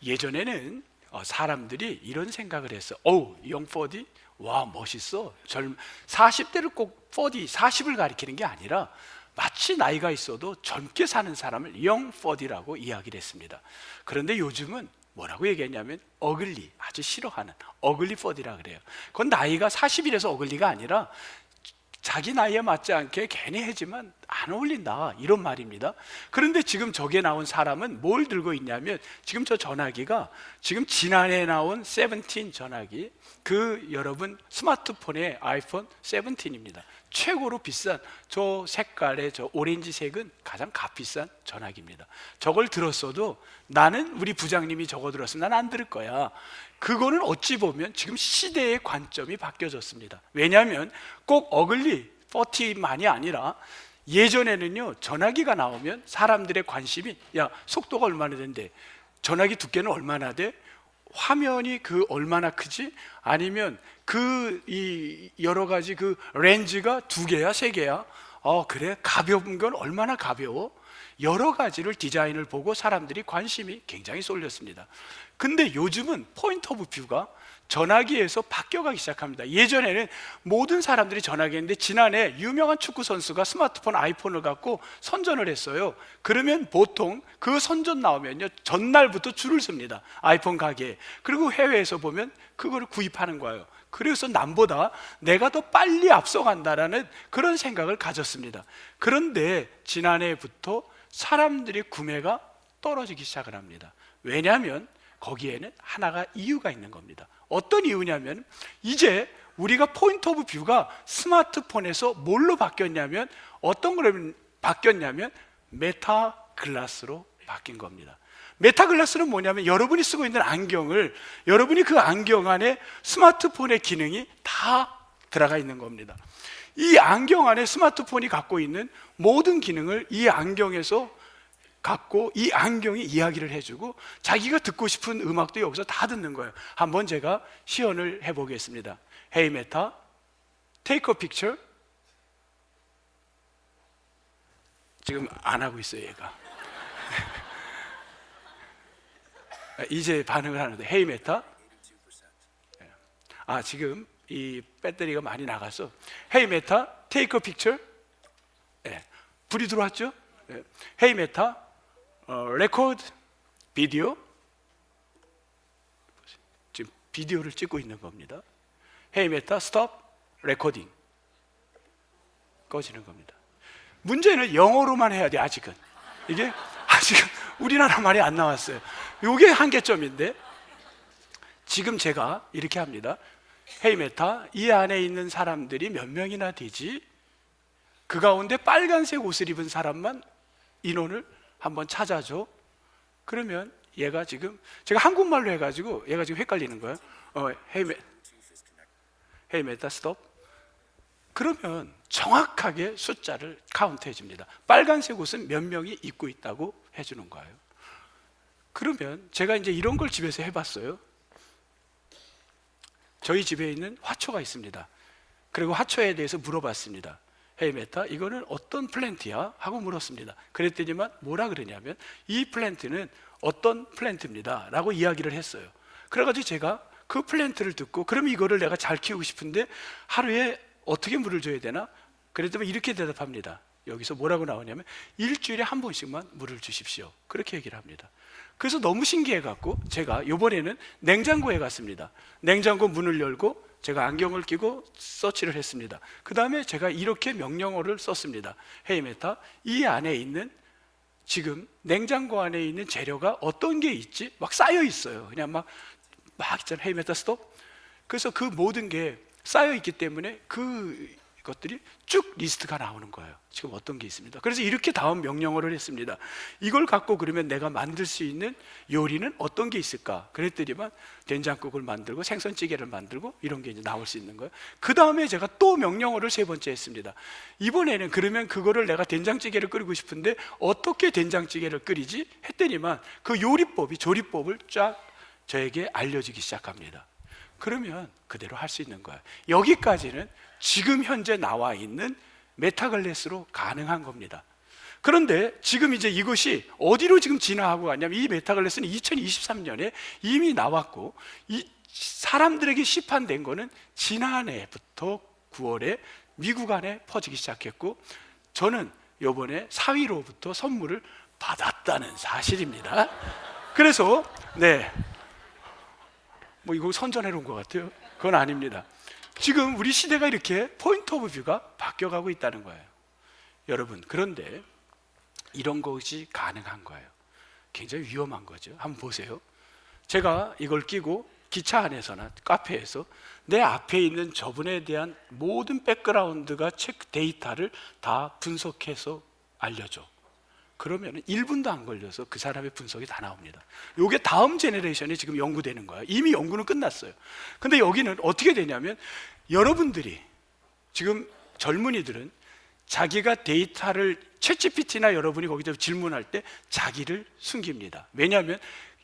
예전에는 사람들이 이런 생각을 했어. 어우, 영 포디? 와, 멋있어. 40대를 꼭 포디, 40을 가리키는 게 아니라 마치 나이가 있어도 젊게 사는 사람을 영 포디라고 이야기를 했습니다. 그런데 요즘은 뭐라고 얘기했냐면 어글리, 아주 싫어하는 어글리 포디라 그래요. 그건 나이가 40이라서 어글리가 아니라 자기 나이에 맞지 않게 괜히 해지만 안 어울린다, 이런 말입니다. 그런데 지금 저게 나온 사람은 뭘 들고 있냐면, 지금 저 전화기가 지금 지난해 나온 17 전화기, 그 여러분 스마트폰의 아이폰 17입니다. 최고로 비싼 저 색깔의 저 오렌지색은 가장 값비싼 전화기입니다. 저걸 들었어도 나는, 우리 부장님이 저거 들었으면 난 안 들을 거야. 그거는 어찌 보면 지금 시대의 관점이 바뀌어졌습니다. 왜냐하면 꼭 어글리 40만이 아니라 예전에는요, 전화기가 나오면 사람들의 관심이, 야, 속도가 얼마나 된대, 전화기 두께는 얼마나 돼, 화면이 그 얼마나 크지, 아니면 그 이 여러 가지 그 렌즈가 2개야 3개야, 그래, 가벼운 건 얼마나 가벼워, 여러 가지를 디자인을 보고 사람들이 관심이 굉장히 쏠렸습니다. 근데 요즘은 포인트 오브 뷰가 전화기에서 바뀌어가기 시작합니다. 예전에는 모든 사람들이 전화기였는데, 지난해 유명한 축구 선수가 스마트폰 아이폰을 갖고 선전을 했어요. 그러면 보통 그 선전 나오면요, 전날부터 줄을 섭니다, 아이폰 가게에. 그리고 해외에서 보면 그거를 구입하는 거예요. 그래서 남보다 내가 더 빨리 앞서간다라는 그런 생각을 가졌습니다. 그런데 지난해부터 사람들의 구매가 떨어지기 시작을 합니다. 왜냐하면 거기에는 하나가 이유가 있는 겁니다. 어떤 이유냐면, 이제 우리가 포인트 오브 뷰가 스마트폰에서 뭘로 바뀌었냐면, 어떤 걸로 바뀌었냐면 메타 글라스로 바뀐 겁니다. 메타 글라스는 뭐냐면, 여러분이 쓰고 있는 안경을, 여러분이 그 안경 안에 스마트폰의 기능이 다 들어가 있는 겁니다. 이 안경 안에 스마트폰이 갖고 있는 모든 기능을 이 안경에서 갖고, 이 안경이 이야기를 해주고, 자기가 듣고 싶은 음악도 여기서 다 듣는 거예요. 한번 제가 시연을 해보겠습니다. Hey Meta, take a picture. 지금 안 하고 있어요, 얘가. 이제 반응을 하는데, Hey Meta. 지금 이 배터리가 많이 나가서 Hey Meta, take a picture. 불이 들어왔죠? Hey Meta, record video. 지금 비디오를 찍고 있는 겁니다. Hey Meta, stop recording. 꺼지는 겁니다. 문제는 영어로만 해야 돼. 아직은 이게 아직은 우리나라 말이 안 나왔어요. 이게 한계점인데, 지금 제가 이렇게 합니다. Hey Meta, 이 안에 있는 사람들이 몇 명이나 되지? 그 가운데 빨간색 옷을 입은 사람만 인원을 한번 찾아줘. 그러면 얘가 지금, 제가 한국말로 해가지고 얘가 지금 헷갈리는 거예요. Hey Meta, stop. 그러면 정확하게 숫자를 카운트 해줍니다. 빨간색 옷은 몇 명이 입고 있다고 해주는 거예요. 그러면 제가 이제 이런 걸 집에서 해봤어요. 저희 집에 있는 화초가 있습니다. 그리고 화초에 대해서 물어봤습니다. Hey Meta, 이거는 어떤 플랜트야? 하고 물었습니다. 그랬더니만 뭐라 그러냐면, 이 플랜트는 어떤 플랜트입니다 라고 이야기를 했어요. 그래가지고 제가 그 플랜트를 듣고, 그럼 이거를 내가 잘 키우고 싶은데 하루에 어떻게 물을 줘야 되나? 그랬더니 이렇게 대답합니다. 여기서 뭐라고 나오냐면, 일주일에 한 번씩만 물을 주십시오. 그렇게 얘기를 합니다. 그래서 너무 신기해갖고 제가 이번에는 냉장고에 갔습니다. 냉장고 문을 열고 제가 안경을 끼고 서치를 했습니다. 그 다음에 제가 이렇게 명령어를 썼습니다. Hey Meta, 이 안에 있는, 지금 냉장고 안에 있는 재료가 어떤 게 있지? 막 쌓여 있어요. 그냥 막 있잖아요. Hey Meta, stop. 그래서 그 모든 게 쌓여 있기 때문에 그것들이 쭉 리스트가 나오는 거예요. 지금 어떤 게 있습니다. 그래서 이렇게 다음 명령어를 했습니다. 이걸 갖고 그러면 내가 만들 수 있는 요리는 어떤 게 있을까? 그랬더니만 된장국을 만들고 생선찌개를 만들고 이런 게 이제 나올 수 있는 거예요. 그 다음에 제가 또 명령어를 3번째 했습니다. 이번에는 그러면 그거를 내가 된장찌개를 끓이고 싶은데 어떻게 된장찌개를 끓이지? 했더니만 그 요리법이, 조리법을 쫙 저에게 알려주기 시작합니다. 그러면 그대로 할 수 있는 거예요. 여기까지는 지금 현재 나와 있는 메타글래스로 가능한 겁니다. 그런데 지금 이제 이것이 어디로 지금 진화하고 갔냐면, 이 메타글래스는 2023년에 이미 나왔고, 이 사람들에게 시판된 거는 지난해부터 9월에 미국 안에 퍼지기 시작했고, 저는 이번에 사위로부터 선물을 받았다는 사실입니다. 그래서 뭐 이거 선전해 놓은 것 같아요. 그건 아닙니다. 지금 우리 시대가 이렇게 포인트 오브 뷰가 바뀌어가고 있다는 거예요. 여러분, 그런데 이런 것이 가능한 거예요. 굉장히 위험한 거죠. 한번 보세요. 제가 이걸 끼고 기차 안에서나 카페에서 내 앞에 있는 저분에 대한 모든 백그라운드가 체크 데이터를 다 분석해서 알려줘. 그러면 1분도 안 걸려서 그 사람의 분석이 다 나옵니다. 이게 다음 제너레이션이 지금 연구되는 거예요. 이미 연구는 끝났어요. 근데 여기는 어떻게 되냐면, 여러분들이 지금 젊은이들은 자기가 데이터를 챗GPT나 여러분이 거기다 질문할 때 자기를 숨깁니다. 왜냐하면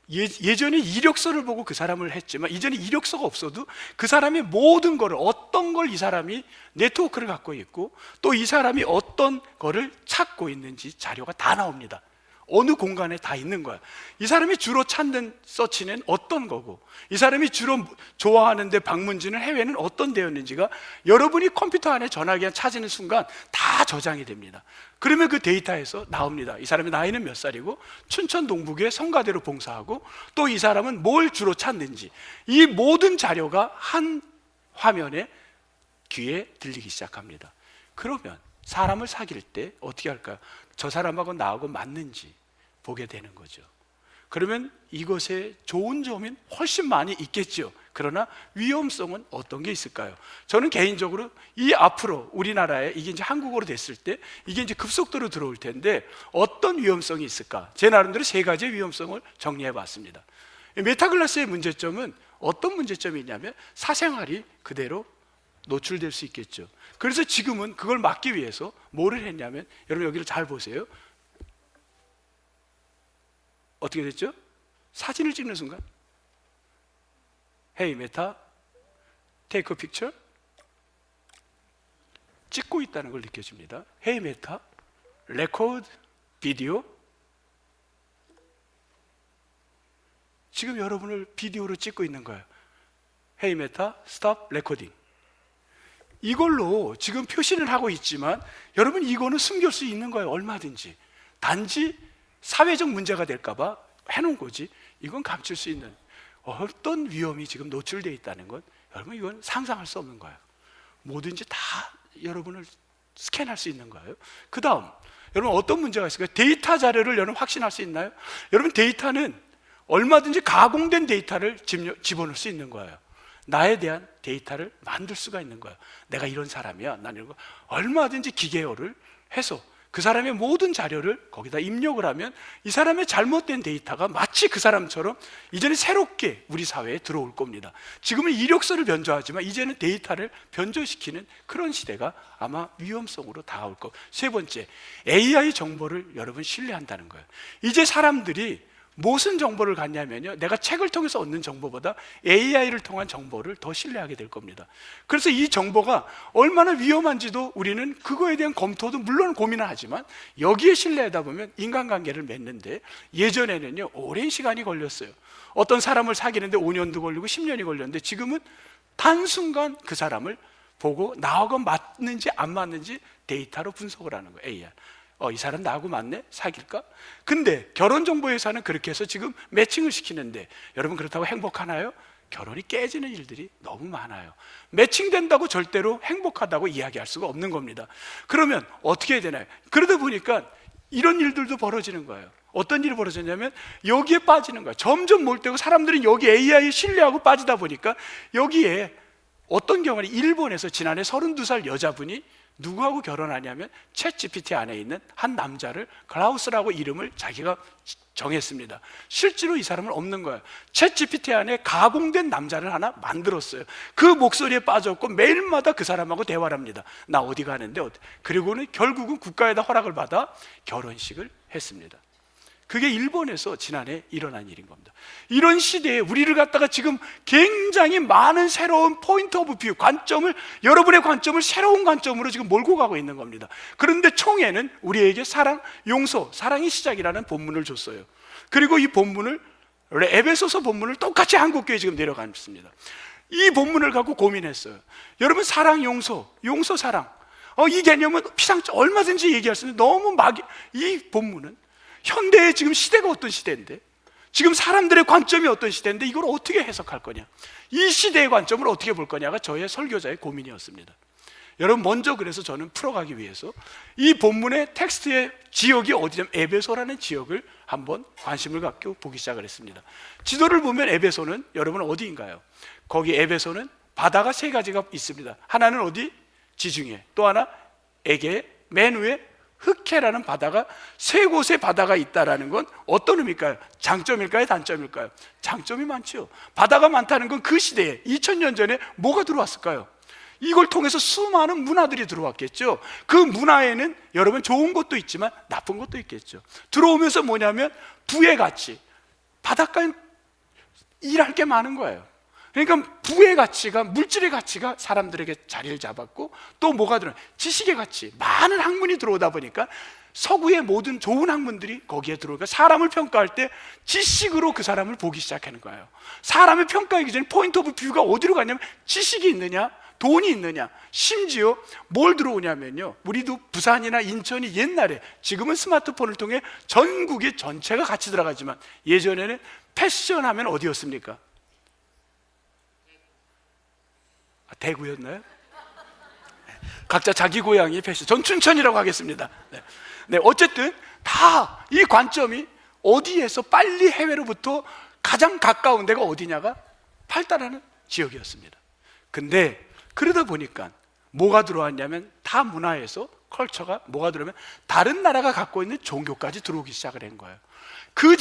예전에 이력서를 보고 그 사람을 했지만, 이전에 이력서가 없어도 그 사람의 모든 거를, 어떤 걸 이 사람이 네트워크를 갖고 있고 또 이 사람이 어떤 거를 찾고 있는지 자료가 다 나옵니다. 어느 공간에 다 있는 거야. 이 사람이 주로 찾는 서치는 어떤 거고, 이 사람이 주로 좋아하는데 방문지는 해외는 어떤 데였는지가 여러분이 컴퓨터 안에 전화기에 찾는 순간 다 저장이 됩니다. 그러면 그 데이터에서 나옵니다. 이 사람의 나이는 몇 살이고, 춘천 동북에 성가대로 봉사하고, 또 이 사람은 뭘 주로 찾는지, 이 모든 자료가 한 화면에 귀에 들리기 시작합니다. 그러면 사람을 사귈 때 어떻게 할까요? 저 사람하고 나하고 맞는지 보게 되는 거죠. 그러면 이것에 좋은 점이 훨씬 많이 있겠죠. 그러나 위험성은 어떤 게 있을까요? 저는 개인적으로 이 앞으로 우리나라에 이게 이제 한국어로 됐을 때 이게 이제 급속도로 들어올 텐데 어떤 위험성이 있을까? 제 나름대로 3가지의 위험성을 정리해 봤습니다. 메타글라스의 문제점은 어떤 문제점이 있냐면, 사생활이 그대로 노출될 수 있겠죠. 그래서 지금은 그걸 막기 위해서 뭐를 했냐면, 여러분 여기를 잘 보세요. 어떻게 됐죠? 사진을 찍는 순간, Hey Meta, take a picture. 찍고 있다는 걸 느껴집니다. Hey Meta, record video. 지금 여러분을 비디오로 찍고 있는 거예요. Hey Meta, stop recording. 이걸로 지금 표시를 하고 있지만, 여러분 이거는 숨길 수 있는 거예요. 얼마든지. 단지 사회적 문제가 될까 봐 해놓은 거지, 이건 감출 수 있는 어떤 위험이 지금 노출되어 있다는 건, 여러분 이건 상상할 수 없는 거예요. 뭐든지 다 여러분을 스캔할 수 있는 거예요. 그 다음, 여러분 어떤 문제가 있을까요? 데이터 자료를 여러분 확신할 수 있나요? 여러분 데이터는 얼마든지 가공된 데이터를 집어넣을 수 있는 거예요. 나에 대한 데이터를 만들 수가 있는 거예요. 내가 이런 사람이야, 난 이런 거, 얼마든지 기계어를 해서 그 사람의 모든 자료를 거기다 입력을 하면 이 사람의 잘못된 데이터가 마치 그 사람처럼 이제는 새롭게 우리 사회에 들어올 겁니다. 지금은 이력서를 변조하지만 이제는 데이터를 변조시키는 그런 시대가 아마 위험성으로 다가올 것. 3번째, AI 정보를 여러분 신뢰한다는 거예요. 이제 사람들이 무슨 정보를 갖냐면요, 내가 책을 통해서 얻는 정보보다 AI를 통한 정보를 더 신뢰하게 될 겁니다. 그래서 이 정보가 얼마나 위험한지도 우리는 그거에 대한 검토도 물론 고민을 하지만, 여기에 신뢰하다 보면 인간관계를 맺는데 예전에는요 오랜 시간이 걸렸어요. 어떤 사람을 사귀는데 5년도 걸리고 10년이 걸렸는데, 지금은 단순간 그 사람을 보고 나하고 맞는지 안 맞는지 데이터로 분석을 하는 거예요. AI. 이 사람 나하고 맞네? 사귈까? 근데 결혼정보회사는 그렇게 해서 지금 매칭을 시키는데, 여러분 그렇다고 행복하나요? 결혼이 깨지는 일들이 너무 많아요. 매칭된다고 절대로 행복하다고 이야기할 수가 없는 겁니다. 그러면 어떻게 해야 되나요? 그러다 보니까 이런 일들도 벌어지는 거예요. 어떤 일이 벌어졌냐면 여기에 빠지는 거예요. 점점 몰되고 사람들은 여기 AI에 신뢰하고 빠지다 보니까, 여기에 어떤 경우는 일본에서 지난해 32살 여자분이 누구하고 결혼하냐면 챗GPT 안에 있는 한 남자를 클라우스라고 이름을 자기가 정했습니다. 실제로 이 사람은 없는 거예요. 챗GPT 안에 가공된 남자를 하나 만들었어요. 그 목소리에 빠졌고 매일마다 그 사람하고 대화를 합니다. 나 어디 가는데 어디. 그리고는 결국은 국가에다 허락을 받아 결혼식을 했습니다. 그게 일본에서 지난해 일어난 일인 겁니다. 이런 시대에 우리를 갖다가 지금 굉장히 많은 새로운 포인트 오브 뷰, 관점을, 여러분의 관점을 새로운 관점으로 지금 몰고 가고 있는 겁니다. 그런데 총회는 우리에게 사랑, 용서, 사랑이 시작이라는 본문을 줬어요. 그리고 이 본문을, 에베소서 본문을 똑같이 한국교회에 지금 내려갔습니다. 이 본문을 갖고 고민했어요. 여러분, 사랑, 용서, 용서, 사랑, 이 개념은 피상적 얼마든지 얘기할 수 있는데 너무 이 본문은 현대의 지금 시대가 어떤 시대인데, 지금 사람들의 관점이 어떤 시대인데 이걸 어떻게 해석할 거냐, 이 시대의 관점을 어떻게 볼 거냐가 저의 설교자의 고민이었습니다. 여러분, 먼저 그래서 저는 풀어가기 위해서 이 본문의 텍스트의 지역이 어디냐면 에베소라는 지역을 한번 관심을 갖고 보기 시작을 했습니다. 지도를 보면 에베소는 여러분 어디인가요? 거기 에베소는 바다가 세 가지가 있습니다. 하나는 어디? 지중해. 또 하나 에게, 맨 위에 흑해라는 바다가, 세 곳의 바다가 있다라는 건 어떤 의미일까요? 장점일까요? 단점일까요? 장점이 많죠. 바다가 많다는 건 그 시대에 2000년 전에 뭐가 들어왔을까요? 이걸 통해서 수많은 문화들이 들어왔겠죠. 그 문화에는 여러분 좋은 것도 있지만 나쁜 것도 있겠죠. 들어오면서 뭐냐면 부의 가치, 바닷가엔 일할 게 많은 거예요. 그러니까 부의 가치가, 물질의 가치가 사람들에게 자리를 잡았고, 또 뭐가 들어요? 지식의 가치, 많은 학문이 들어오다 보니까 서구의 모든 좋은 학문들이 거기에 들어오니까 사람을 평가할 때 지식으로 그 사람을 보기 시작하는 거예요. 사람을 평가하기 전에 포인트 오브 뷰가 어디로 가냐면 지식이 있느냐, 돈이 있느냐, 심지어 뭘 들어오냐면요, 우리도 부산이나 인천이 옛날에, 지금은 스마트폰을 통해 전국의 전체가 같이 들어가지만 예전에는 패션 하면 어디였습니까? 대구였나요? 각자 자기 고향이 패션, 전 춘천이라고 하겠습니다. 네, 어쨌든 다 이 관점이 어디에서 빨리 해외로부터 가장 가까운 데가 어디냐가 발달하는 지역이었습니다. 근데 그러다 보니까 뭐가 들어왔냐면 다 문화에서 컬처가 뭐가 들어오면 다른 나라가 갖고 있는 종교까지 들어오기 시작을 한 거예요. 그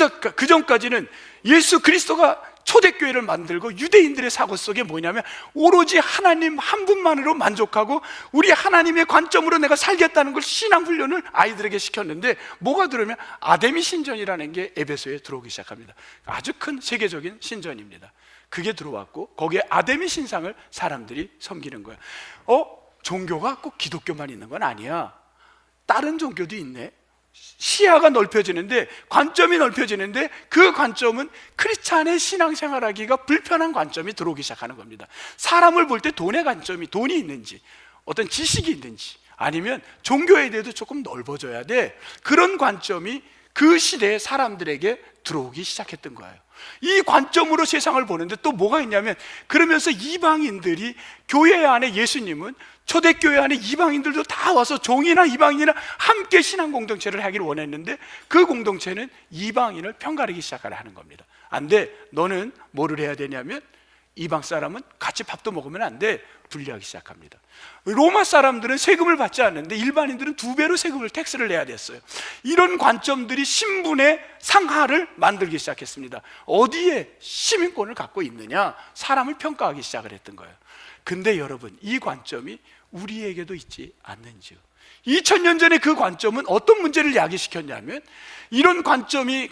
전까지는 예수 그리스도가 초대교회를 만들고 유대인들의 사고 속에 뭐냐면 오로지 하나님 한 분만으로 만족하고 우리 하나님의 관점으로 내가 살겠다는 걸 신앙 훈련을 아이들에게 시켰는데, 뭐가 들어오면 아데미 신전이라는 게 에베소에 들어오기 시작합니다. 아주 큰 세계적인 신전입니다. 그게 들어왔고 거기에 아데미 신상을 사람들이 섬기는 거예요. 종교가 꼭 기독교만 있는 건 아니야. 다른 종교도 있네. 시야가 넓혀지는데, 관점이 넓혀지는데, 그 관점은 크리스찬의 신앙생활하기가 불편한 관점이 들어오기 시작하는 겁니다. 사람을 볼 때 돈의 관점이, 돈이 있는지, 어떤 지식이 있는지, 아니면 종교에 대해서 조금 넓어져야 돼, 그런 관점이 그 시대의 사람들에게 들어오기 시작했던 거예요. 이 관점으로 세상을 보는데 또 뭐가 있냐면, 그러면서 이방인들이, 교회 안에 예수님은 초대교회 안에 이방인들도 다 와서 종이나 이방인이나 함께 신앙 공동체를 하기를 원했는데, 그 공동체는 이방인을 편가르기 시작을 하는 겁니다. 안 돼, 너는 뭐를 해야 되냐면 이방 사람은 같이 밥도 먹으면 안 돼, 분리하기 시작합니다. 로마 사람들은 세금을 받지 않는데 일반인들은 2배로 세금을, 텍스를 내야 됐어요. 이런 관점들이 신분의 상하를 만들기 시작했습니다. 어디에 시민권을 갖고 있느냐, 사람을 평가하기 시작을 했던 거예요. 근데 여러분, 이 관점이 우리에게도 있지 않는지요? 2000년 전에 그 관점은 어떤 문제를 야기시켰냐면, 이런 관점이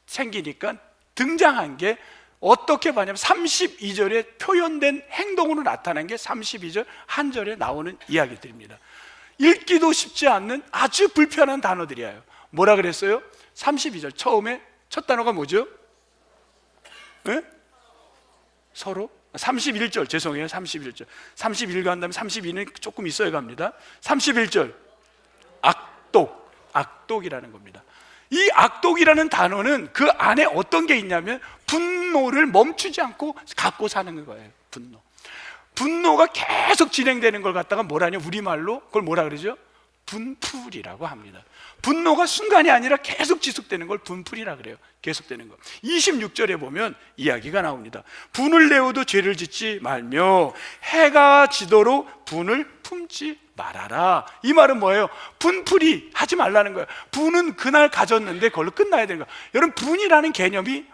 생기니까 등장한 게 어떻게 봤냐면 32절에 표현된 행동으로 나타난 게 32절 한 절에 나오는 이야기들입니다. 읽기도 쉽지 않는 아주 불편한 단어들이에요. 뭐라 그랬어요? 32절 처음에 첫 단어가 뭐죠? 네? 서로? 31절, 죄송해요. 31절. 31가 한 다음에 32는 조금 있어야 갑니다. 31절, 악독이라는 겁니다. 이 악독이라는 단어는 그 안에 어떤 게 있냐면 분노를 멈추지 않고 갖고 사는 거예요. 분노가 계속 진행되는 걸 갖다가 뭐라냐, 우리말로 그걸 뭐라 그러죠? 분풀이라고 합니다. 분노가 순간이 아니라 계속 지속되는 걸 분풀이라 그래요. 계속되는 거. 26절에 보면 이야기가 나옵니다. 분을 내어도 죄를 짓지 말며 해가 지도록 분을 품지 말아라. 이 말은 뭐예요? 분풀이 하지 말라는 거예요. 분은 그날 가졌는데 그걸로 끝나야 되는 거예요. 여러분, 분이라는 개념이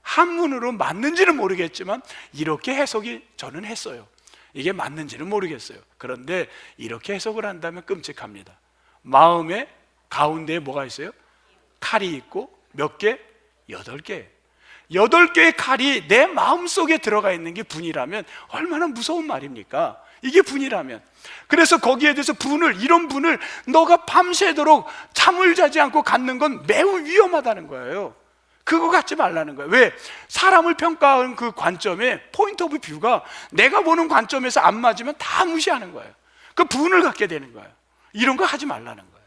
한문으로 맞는지는 모르겠지만 이렇게 해석이 저는 했어요. 이게 맞는지는 모르겠어요. 그런데 이렇게 해석을 한다면 끔찍합니다. 마음의 가운데에 뭐가 있어요? 칼이 있고 몇 개? 8개. 8개의 칼이 내 마음속에 들어가 있는 게 분이라면 얼마나 무서운 말입니까? 이게 분이라면. 그래서 거기에 대해서 이런 분을 너가 밤새도록 잠을 자지 않고 갖는 건 매우 위험하다는 거예요. 그거 갖지 말라는 거예요. 왜? 사람을 평가하는 그 관점에 포인트 오브 뷰가 내가 보는 관점에서 안 맞으면 다 무시하는 거예요. 그 분을 갖게 되는 거예요. 이런 거 하지 말라는 거예요.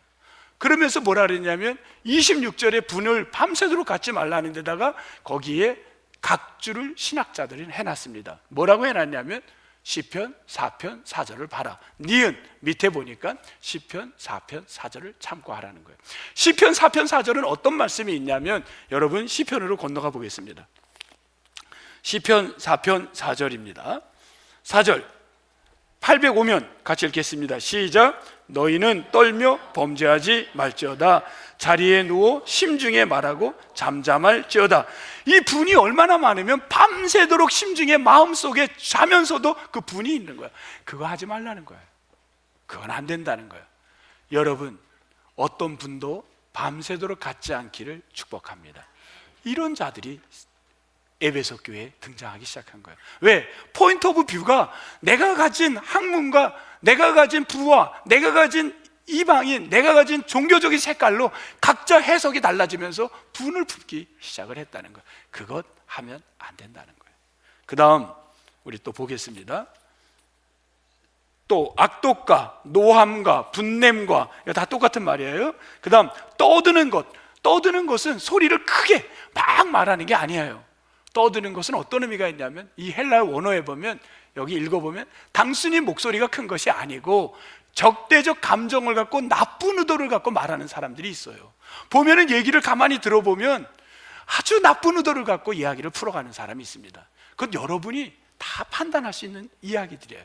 그러면서 뭐라 그랬냐면 26절에 분을 밤새도록 갖지 말라는 데다가 거기에 각주를 신학자들이 해놨습니다. 뭐라고 해놨냐면 시편 4편 4절을 봐라. 니은 밑에 보니까 시편 4편 4절을 참고하라는 거예요. 시편 4편 4절은 어떤 말씀이 있냐면 여러분 시편으로 건너가 보겠습니다. 시편 4편 4절입니다. 4절 805면 같이 읽겠습니다. 시작. 너희는 떨며 범죄하지 말지어다. 자리에 누워 심중에 말하고 잠잠할지어다. 이 분이 얼마나 많으면 밤새도록 심중에 마음속에 자면서도 그 분이 있는 거야. 그거 하지 말라는 거예요. 그건 안 된다는 거예요. 여러분 어떤 분도 밤새도록 갖지 않기를 축복합니다. 이런 자들이 에베소 교회에 등장하기 시작한 거예요. 왜? 포인트 오브 뷰가 내가 가진 학문과 내가 가진 부와 내가 가진 이방인, 내가 가진 종교적인 색깔로 각자 해석이 달라지면서 분을 품기 시작을 했다는 거예요. 그것 하면 안 된다는 거예요. 그 다음 우리 또 보겠습니다. 또 악독과 노함과 분냄과 이거 다 똑같은 말이에요. 그 다음 떠드는 것. 떠드는 것은 소리를 크게 막 말하는 게 아니에요. 떠드는 것은 어떤 의미가 있냐면 이 헬라어 원어에 보면 여기 읽어보면 단순히 목소리가 큰 것이 아니고 적대적 감정을 갖고 나쁜 의도를 갖고 말하는 사람들이 있어요. 보면은 얘기를 가만히 들어보면 아주 나쁜 의도를 갖고 이야기를 풀어가는 사람이 있습니다. 그건 여러분이 다 판단할 수 있는 이야기들이에요.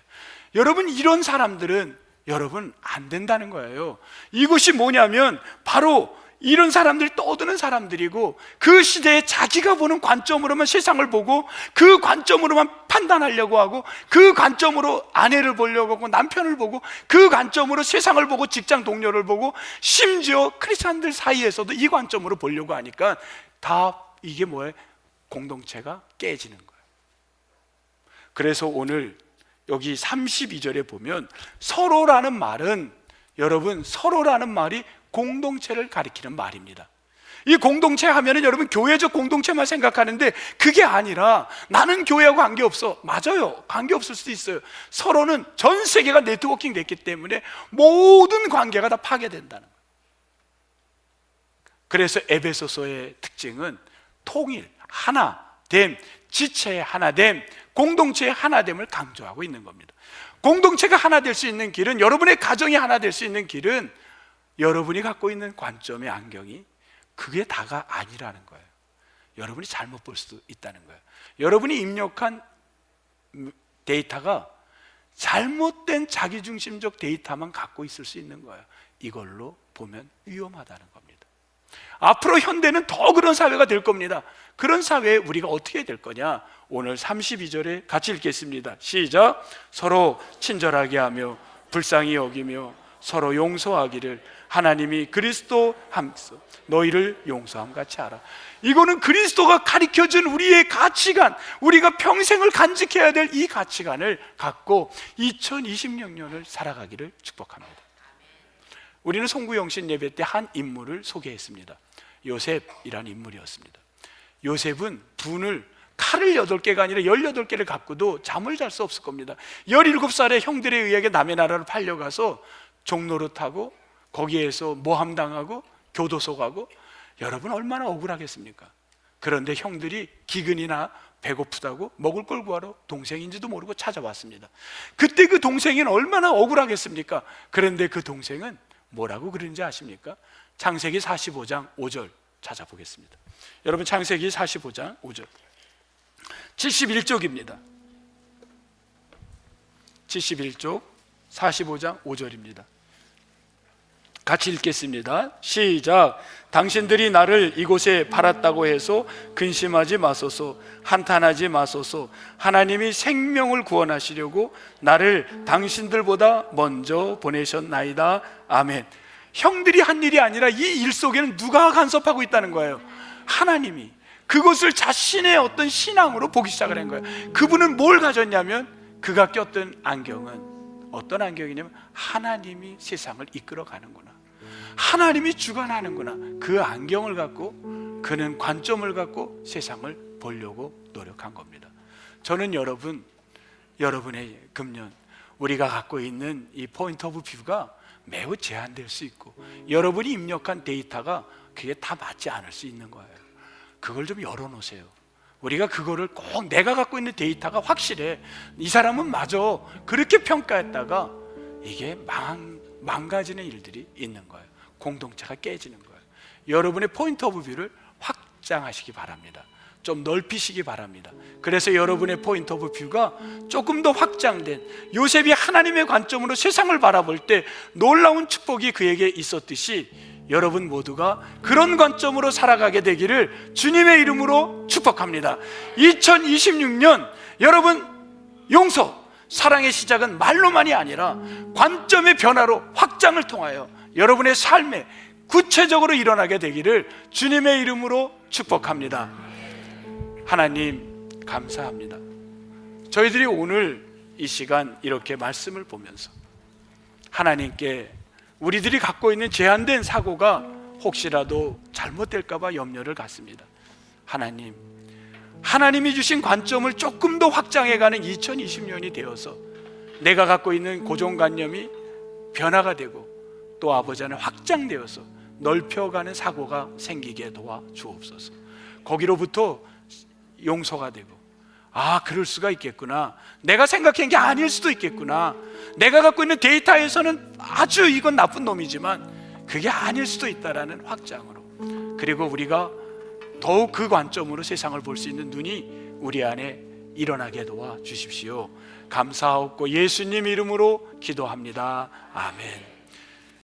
여러분 이런 사람들은 여러분 안 된다는 거예요. 이것이 뭐냐면 바로 이런 사람들이 떠드는 사람들이고 그 시대에 자기가 보는 관점으로만 세상을 보고 그 관점으로만 판단하려고 하고 그 관점으로 아내를 보려고 하고 남편을 보고 그 관점으로 세상을 보고 직장 동료를 보고 심지어 크리스찬들 사이에서도 이 관점으로 보려고 하니까 다 이게 뭐예요? 공동체가 깨지는 거예요. 그래서 오늘 여기 32절에 보면 서로라는 말은 여러분 서로라는 말이 공동체를 가리키는 말입니다. 이 공동체 하면은 여러분 교회적 공동체만 생각하는데 그게 아니라 나는 교회하고 관계없어. 맞아요. 관계없을 수도 있어요. 서로는 전 세계가 네트워킹 됐기 때문에 모든 관계가 다 파괴된다는 거예요. 그래서 에베소서의 특징은 통일, 하나됨, 지체의 하나됨, 공동체의 하나됨을 강조하고 있는 겁니다. 공동체가 하나 될 수 있는 길은 여러분의 가정이 하나 될 수 있는 길은 여러분이 갖고 있는 관점의 안경이 그게 다가 아니라는 거예요. 여러분이 잘못 볼 수도 있다는 거예요. 여러분이 입력한 데이터가 잘못된 자기중심적 데이터만 갖고 있을 수 있는 거예요. 이걸로 보면 위험하다는 겁니다. 앞으로 현대는 더 그런 사회가 될 겁니다. 그런 사회에 우리가 어떻게 될 거냐? 오늘 32절에 같이 읽겠습니다. 시작. 서로 친절하게 하며 불쌍히 여기며 서로 용서하기를 하나님이 그리스도 함께서 너희를 용서함 같이 하라. 이거는 그리스도가 가르쳐준 우리의 가치관, 우리가 평생을 간직해야 될 이 가치관을 갖고 2026년을 살아가기를 축복합니다. 우리는 송구영신 예배 때 한 인물을 소개했습니다. 요셉이라는 인물이었습니다. 요셉은 칼을 8개가 아니라 18개를 갖고도 잠을 잘 수 없을 겁니다. 17살에 형들에 의하게 남의 나라로 팔려가서 종노릇하고 거기에서 모함당하고 교도소 가고 여러분 얼마나 억울하겠습니까? 그런데 형들이 기근이나 배고프다고 먹을 걸 구하러 동생인지도 모르고 찾아왔습니다. 그때 그 동생은 얼마나 억울하겠습니까? 그런데 그 동생은 뭐라고 그러는지 아십니까? 창세기 45장 5절 찾아보겠습니다. 여러분 창세기 45장 5절 71쪽입니다. 71쪽 45장 5절입니다. 같이 읽겠습니다. 시작. 당신들이 나를 이곳에 팔았다고 해서 근심하지 마소서, 한탄하지 마소서. 하나님이 생명을 구원하시려고 나를 당신들보다 먼저 보내셨나이다. 아멘. 형들이 한 일이 아니라 이 일 속에는 누가 간섭하고 있다는 거예요? 하나님이 그것을 자신의 어떤 신앙으로 보기 시작을 한 거예요. 그분은 뭘 가졌냐면 그가 꼈던 안경은 어떤 안경이냐면 하나님이 세상을 이끌어 가는구나, 하나님이 주관하는구나, 그 안경을 갖고 그는 관점을 갖고 세상을 보려고 노력한 겁니다. 저는 여러분의 금년 우리가 갖고 있는 이 포인트 오브 뷰가 매우 제한될 수 있고 여러분이 입력한 데이터가 그게 다 맞지 않을 수 있는 거예요. 그걸 좀 열어놓으세요. 우리가 그거를 꼭 내가 갖고 있는 데이터가 확실해, 이 사람은 맞아, 그렇게 평가했다가 이게 망가지는 일들이 있는 거예요. 공동체가 깨지는 거예요. 여러분의 포인트 오브 뷰를 확장하시기 바랍니다. 좀 넓히시기 바랍니다. 그래서 여러분의 포인트 오브 뷰가 조금 더 확장된, 요셉이 하나님의 관점으로 세상을 바라볼 때 놀라운 축복이 그에게 있었듯이 여러분 모두가 그런 관점으로 살아가게 되기를 주님의 이름으로 축복합니다. 2026년 여러분 용서, 사랑의 시작은 말로만이 아니라 관점의 변화로 확장을 통하여 여러분의 삶에 구체적으로 일어나게 되기를 주님의 이름으로 축복합니다. 하나님 감사합니다. 저희들이 오늘 이 시간 이렇게 말씀을 보면서 하나님께 우리들이 갖고 있는 제한된 사고가 혹시라도 잘못될까 봐 염려를 갖습니다. 하나님이 주신 관점을 조금 더 확장해가는 2020년이 되어서 내가 갖고 있는 고정관념이 변화가 되고 또 아버지는 확장되어서 넓혀가는 사고가 생기게 도와주옵소서. 거기로부터 용서가 되고, 아, 그럴 수가 있겠구나, 내가 생각한 게 아닐 수도 있겠구나, 내가 갖고 있는 데이터에서는 아주 이건 나쁜 놈이지만 그게 아닐 수도 있다라는 확장으로, 그리고 우리가 더욱 그 관점으로 세상을 볼 수 있는 눈이 우리 안에 일어나게 도와주십시오. 감사하옵고 예수님 이름으로 기도합니다. 아멘.